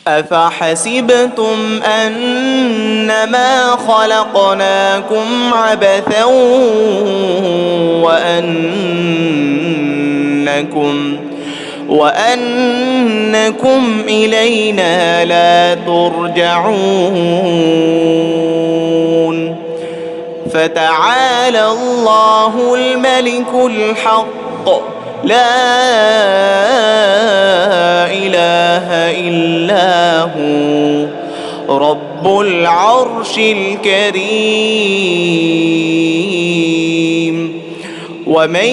أفحسبتم أنما خلقناكم عبثا وأنكم إلينا لا ترجعون فتعالى الله الملك الحق لا إله إلا هو رب العرش الكريم ومن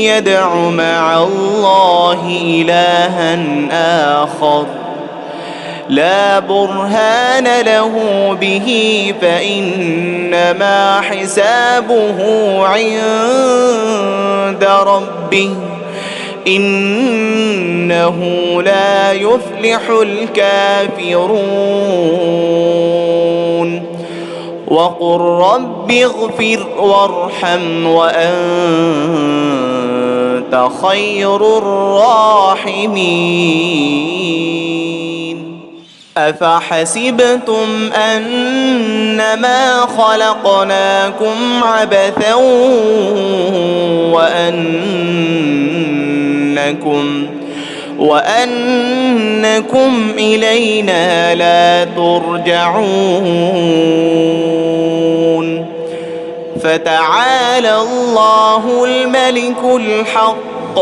يدع مع الله إلها آخر لا برهان له به فإنما حسابه عند ربه إنه لا يفلح الكافرون وقل رب اغفر وارحم وأنت خير الراحمين أفحسبتم أنما خلقناكم عبثا وأنكم إلينا لا ترجعون فتعالى الله الملك الحق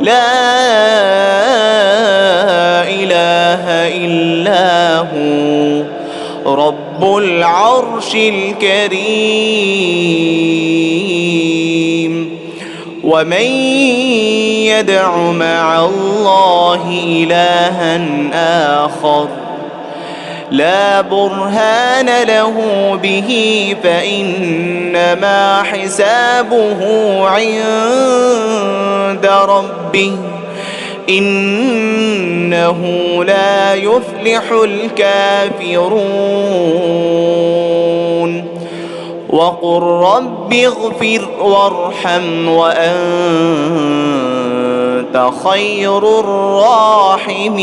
لا إله إلا هو رب العرش الكريم ومن يدع مع الله إلها آخر لا برهان له به فإنما حسابه عند ربه إنه لا يفلح الكافرون وقل رب اغفر وارحم وأنت خير الراحمين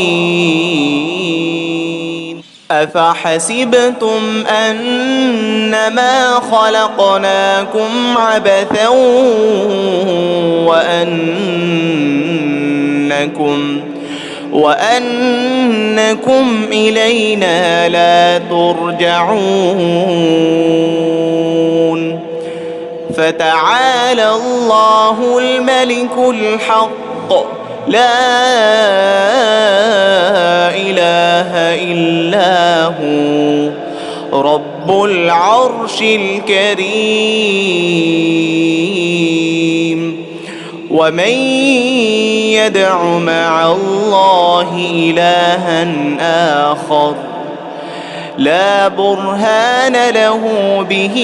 أفحسبتم أنما خلقناكم عبثا وأنكم إلينا لا ترجعون فتعالى الله الملك الحق لا إله إلا هو رب العرش الكريم ومن يدع مع الله إلها آخر لا برهان له به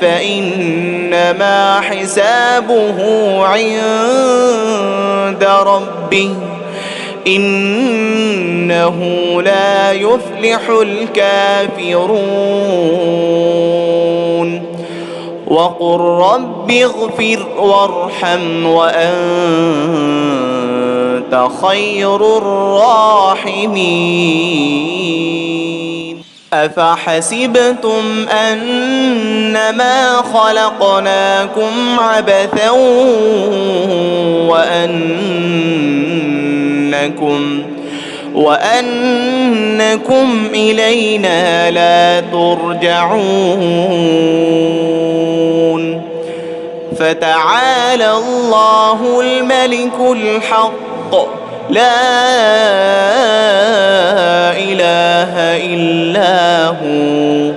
فإنما حسابه عند ربه إنه لا يفلح الكافرون وقل رب اغفر وارحم وأنت خير الراحمين أفحسبتم أنما خلقناكم عبثا وأنكم إلينا لا ترجعون فتعالى الله الملك الحق لا إله إلا هو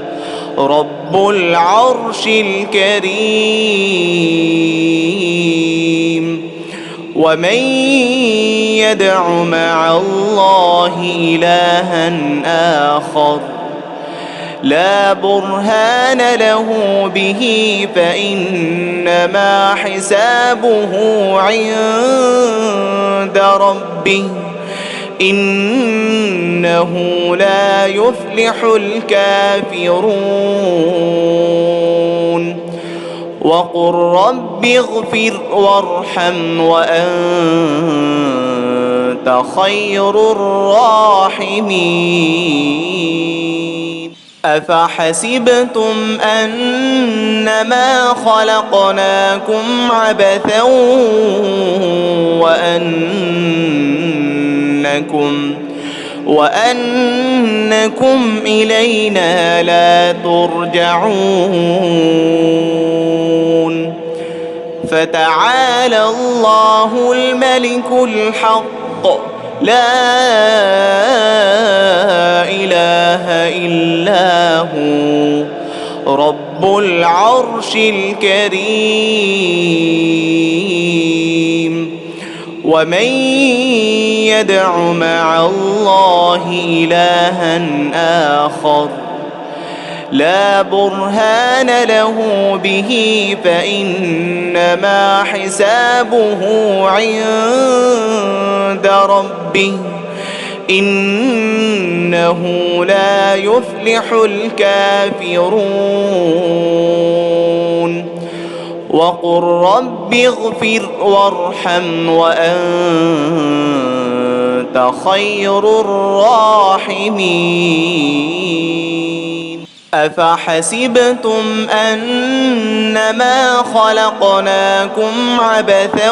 رب العرش الكريم ومن يدع مع الله إلها آخر لا برهان له به فإنما حسابه عند ربه إنه لا يفلح الكافرون وقل رب اغفر وارحم وأنت خير الراحمين الراحمين أفحسبتم أنما خلقناكم عبثا وأنكم إلينا لا ترجعون فتعالى الله الملك الحق لا إله إلا هو رب العرش الكريم ومن يدع مع الله إلها آخر لا برهان له به فإنما حسابه عند ربه إنه لا يفلح الكافرون وقل رب اغفر وارحم وأنت خير الراحمين أفحسبتم أنما خلقناكم عبثا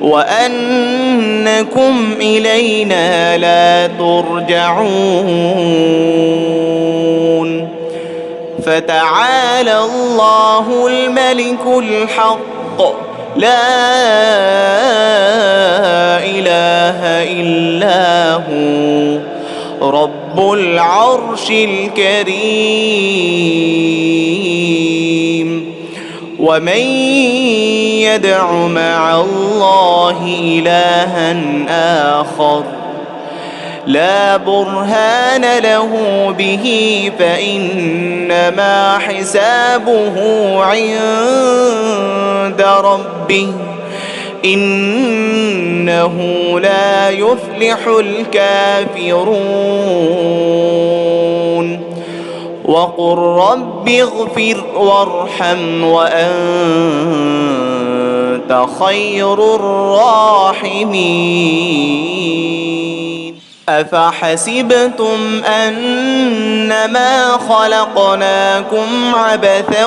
وأنكم إلينا لا ترجعون فتعالى الله الملك الحق لا إله إلا هو رب العرش الكريم ومن يدع مع الله إلها آخر لا برهان له به فإنما حسابه عند ربه إنه لا يفلح الكافرون وقل رب اغفر وارحم وأنت خير الراحمين أفحسبتم أنما خلقناكم عبثا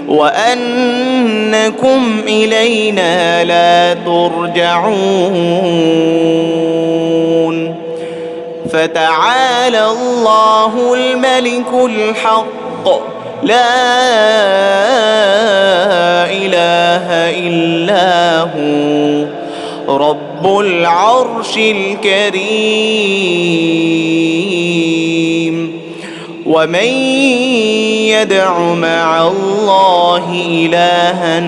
وأنكم إلينا لا ترجعون فتعالى الله الملك الحق لا إله إلا هو رب العرش الكريم ومن يدع مع الله إلها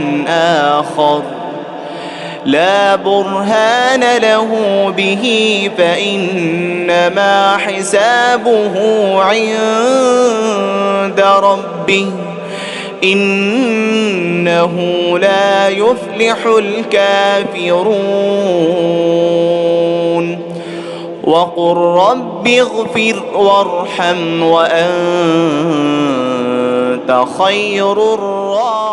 آخر لا برهان له به فإنما حسابه عند ربه إنه لا يفلح الكافرون وقل رب اغفر وارحم وأنت خير الراحمين